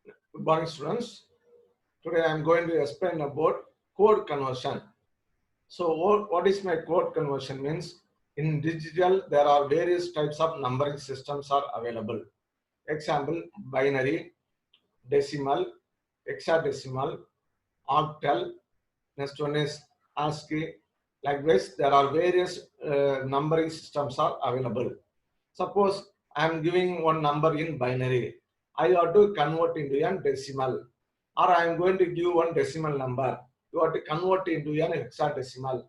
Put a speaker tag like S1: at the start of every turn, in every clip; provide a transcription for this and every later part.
S1: Good morning, students. Today I am going to explain about code conversion. So what is my code conversion means? In digital, there are various types of numbering systems are available. Example, binary, decimal, hexadecimal, octal. Next one is ASCII. Likewise, there are various numbering systems are available. Suppose I am giving one number in binary. I have to convert into a decimal, or I am going to give one decimal number. You have to convert into an hexadecimal,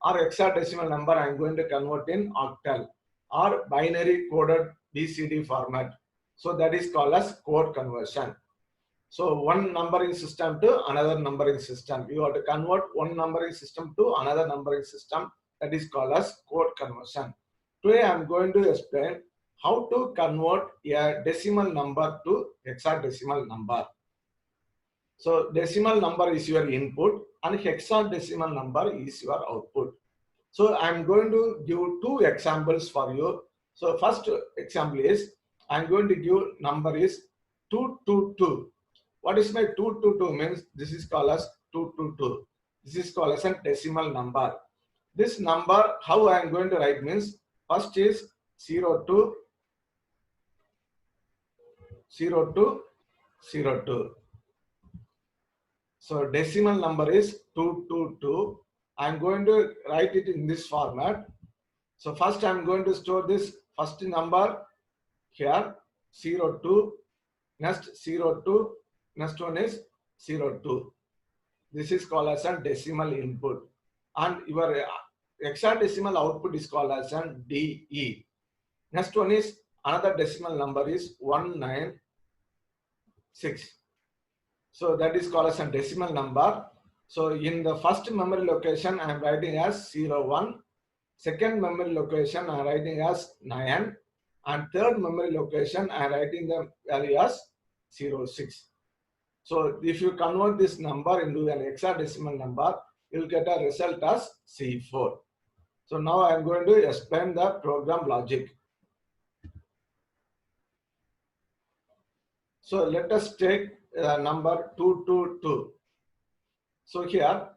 S1: or hexadecimal number I am going to convert in octal or binary coded BCD format. So that is called as code conversion. So one numbering system to another numbering system. You have to convert one numbering system to another numbering system. That is called as code conversion. Today I am going to explain how to convert a decimal number to hexadecimal number. So decimal number is your input and hexadecimal number is your output. So I am going to give two examples for you. So first example is I am going to give number is 222. What is my 222 means? This is called as 222. This is called as a decimal number. This number, how I am going to write means, first is 02, 02, 02. So decimal number is 222. I am going to write it in this format. So first I am going to store this first number here 02, next 02, next one is 02. This is called as a decimal input, and your hexadecimal output is called as an DE. Next one is another decimal number is 196. So that is called as a decimal number. So in the first memory location I am writing as 01, second memory location I am writing as 9, and third memory location I am writing the value as 06. So if you convert this number into an hexadecimal number, you will get a result as C4. So now I am going to explain the program logic. So let us take number 222. So here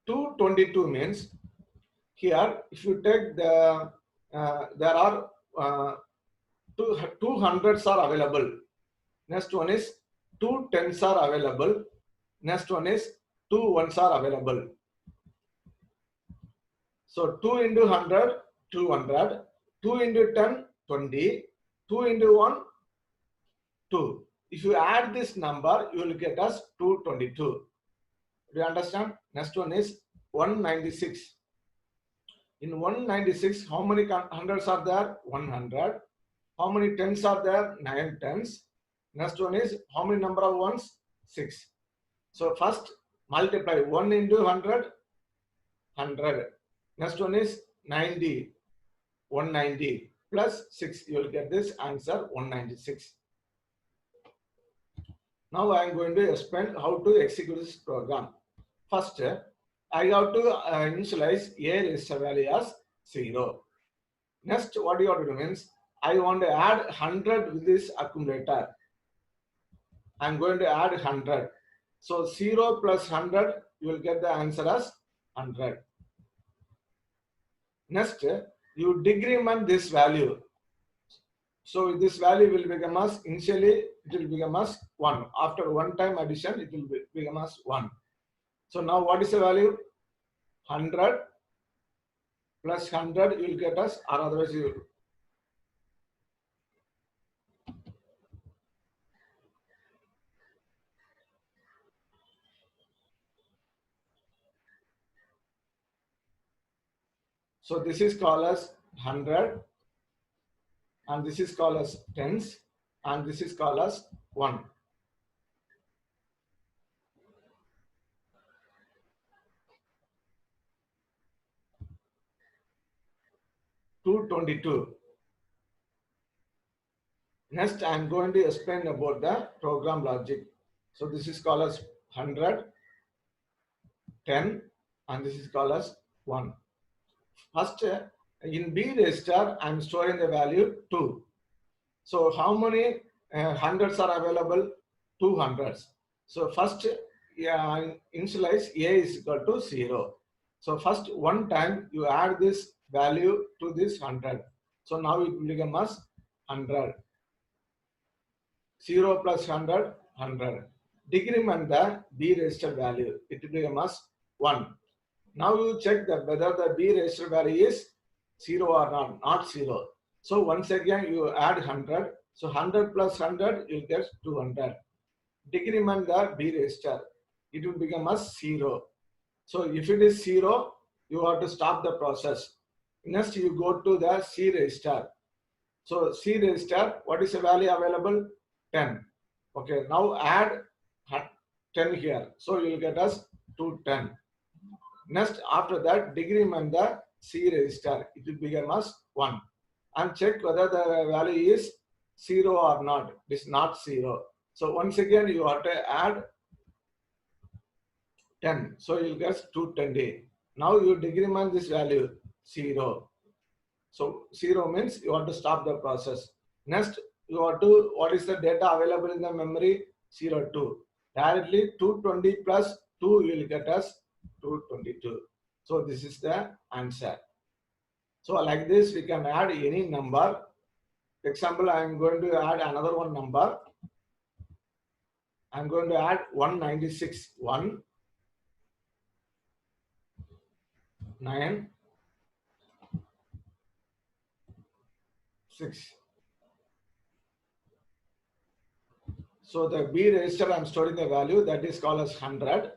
S1: 222 means, here if you take the there are two hundreds are available. Next one is two tens are available. Next one is two ones are available. So 2 into 100, 200, 2 into 10, 20, 2 into 1, 2. If you add this number, you will get us 222. Do you understand? Next one is 196. In 196, how many hundreds are there? 100. How many tens are there? 9 tens. Next one is how many number of ones? 6. So first multiply 1 into 100, 100. Next one is 90, 190 plus 6. You will get this answer 196. Now I am going to explain how to execute this program. First, I have to initialize a register value as 0. Next, what you have to do means, I want to add 100 with this accumulator. I am going to add 100. So 0 plus 100, you will get the answer as 100. Next, you decrement this value. So this value will become as, initially it will become as 1. After one time addition, it will become as 1. So now what is the value? 100 plus 100 you will get us, or otherwise you will. So this is called as 100, and this is called as tens, and this is called as 1. $222. Next, I am going to explain about the program logic. So this is called as 100, 10, and this is called as 1. First, in B register, I am storing the value 2. So how many hundreds are available? two hundreds. So first, initialize A is equal to 0. So first one time you add this value to this 100. So now it will become as 100. 0 plus 100, 100. Decrement the B register value. It will become as 1. Now you check that whether the B register value is 0 or not 0. So once again you add 100. So 100 plus 100, you get 200. Decrement the B register. It will become as 0. So if it is 0, you have to stop the process. Next you go to the C register. So C register, what is the value available? 10. Okay, now add 10 here. So you will get us 210. Next, after that, decrement the C register. It will become as 1. And check whether the value is 0 or not. It is not 0. So once again, you have to add 10. So you will get 220. Now you decrement this value 0. So 0 means you want to stop the process. Next, you want to, what is the data available in the memory? 02. Directly 220 plus 2 will get us 222. So this is the answer. So like this, we can add any number. For example, I am going to add another one number. I am going to add 196. 1, 9, 6. So the B register, I am storing the value that is called as 100.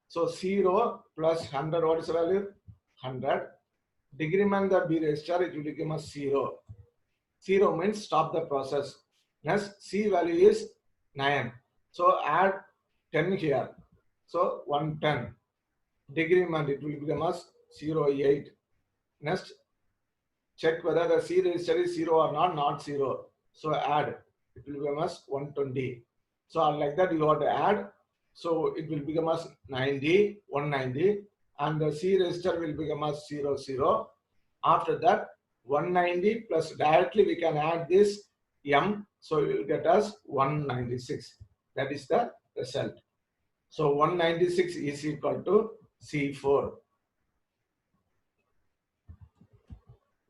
S1: So 0 plus 100, what is the value? 100. Decrement the B register, it will become a 0. 0 means stop the process. Next, C value is 9. So add 10 here. So 110. Decrement, it will become as 08. Next, check whether the C register is 0 or not 0. So add, it will become as 120. So like that you have to add. So it will become as 90, 190, and the C register will become as 00. After that, 190 plus directly we can add this M, so we will get us 196. That is the result. So 196 is equal to C4.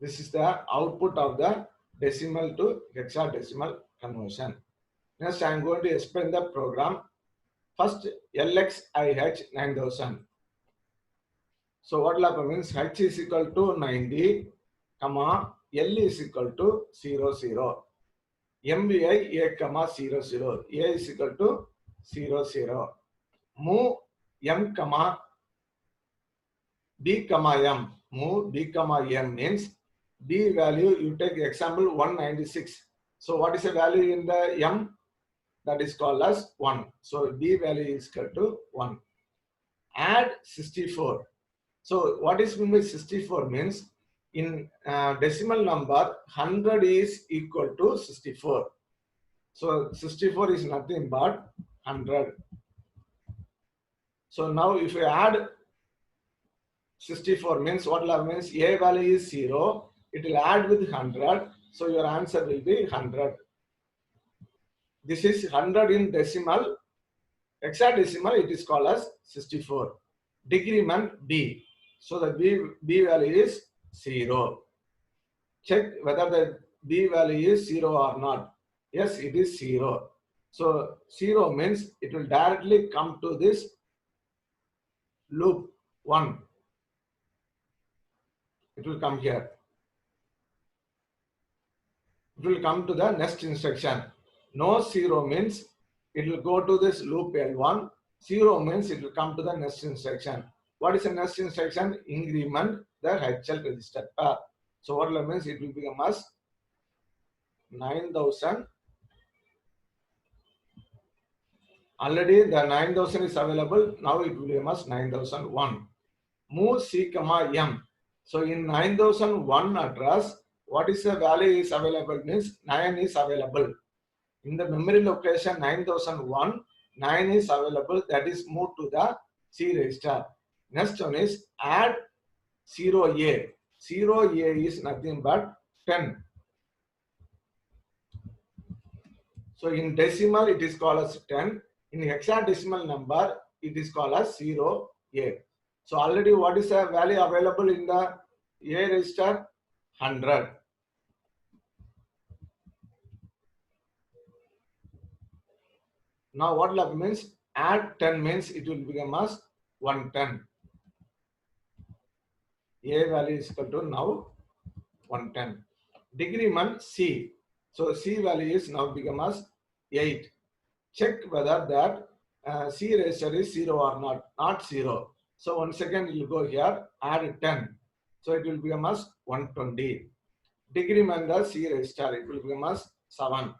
S1: This is the output of the decimal to hexadecimal conversion. Next, I am going to explain the program. First, LXIH 9000. So what will happen means H is equal to 90, comma, L is equal to 00. MVI A, comma, 00. A is equal to 00. Move M, comma, B, comma, M. Move B, comma, M means B value, you take example 196. So what is the value in the M? That is called as 1. So B value is equal to 1. Add 64. So what is meant by 64 means in decimal number 100 is equal to 64. So 64 is nothing but 100. So now if you add 64 means what means A value is 0. It will add with 100. So your answer will be 100. This is 100 in decimal. Hexadecimal it is called as 64. Decrement B. So the B value is 0. Check whether the B value is 0 or not. Yes, it is 0. So 0 means it will directly come to this loop 1. It will come here. It will come to the next instruction. No 0 means it will go to this loop L1. 0 means it will come to the next instruction. What is the next instruction? Increment the HL register. So what means it will become as 9000. Already the 9000 is available. Now it will become as 9001. Move C, M. So in 9001 address, what is the value is available means 9 is available. In the memory location 9001, 9 is available. That is moved to the C register. Next one is add 0A. 0A is nothing but 10. So in decimal, it is called as 10. In hexadecimal number, it is called as 0, A. So already what is the value available in the A register? 100. Now what love means? Add 10 means it will become as 110. A value is equal to now 110. Decrement C. So C value is now become as 8. Check whether that C register is 0 or not. Not 0. So once again you will go here, add 10. So it will become as 120. Decrement the C register, it will become as 7.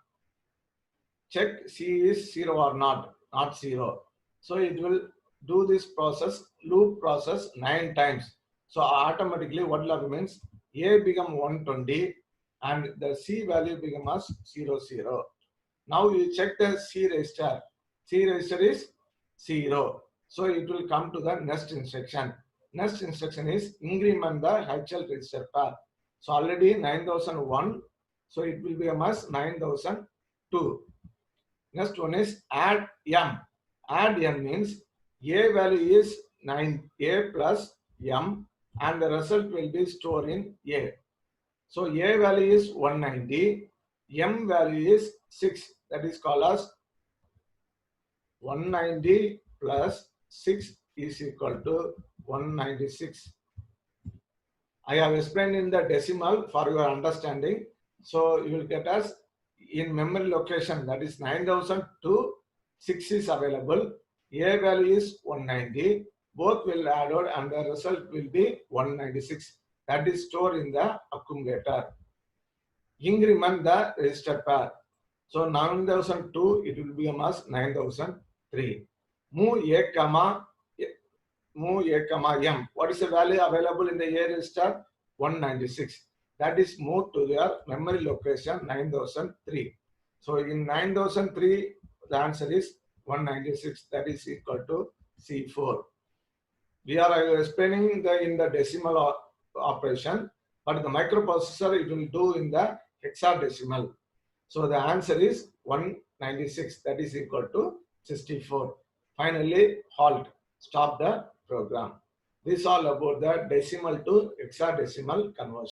S1: Check C is 0 or not. Not 0. So it will do this process, loop process 9 times. So automatically what will happen means A become 120 and the C value become as 0, 0. Now you check the C register. C register is 0. So it will come to the next instruction. Next instruction is increment the HL register pair. So already 9001. So it will become as 9002. Next one is add M. Add M means A value is 9A plus M and the result will be stored in A. So A value is 190, M value is 6. That is called as 190 plus 6 is equal to 196. I have explained in the decimal for your understanding. So you will get as in memory location, that is 9002, 6 is available. A value is 190. Both will add out and the result will be 196. That is stored in the accumulator. Increment the register pair. So 9002, it will become as 9003. Move A comma M. What is the value available in the A register? 196. That is moved to their memory location 9003. So in 9003, the answer is 196. That is equal to C4. We are explaining in the decimal operation, but the microprocessor it will do in the hexadecimal. So the answer is 196. That is equal to 64. Finally, halt. Stop the program. This is all about the decimal to hexadecimal conversion.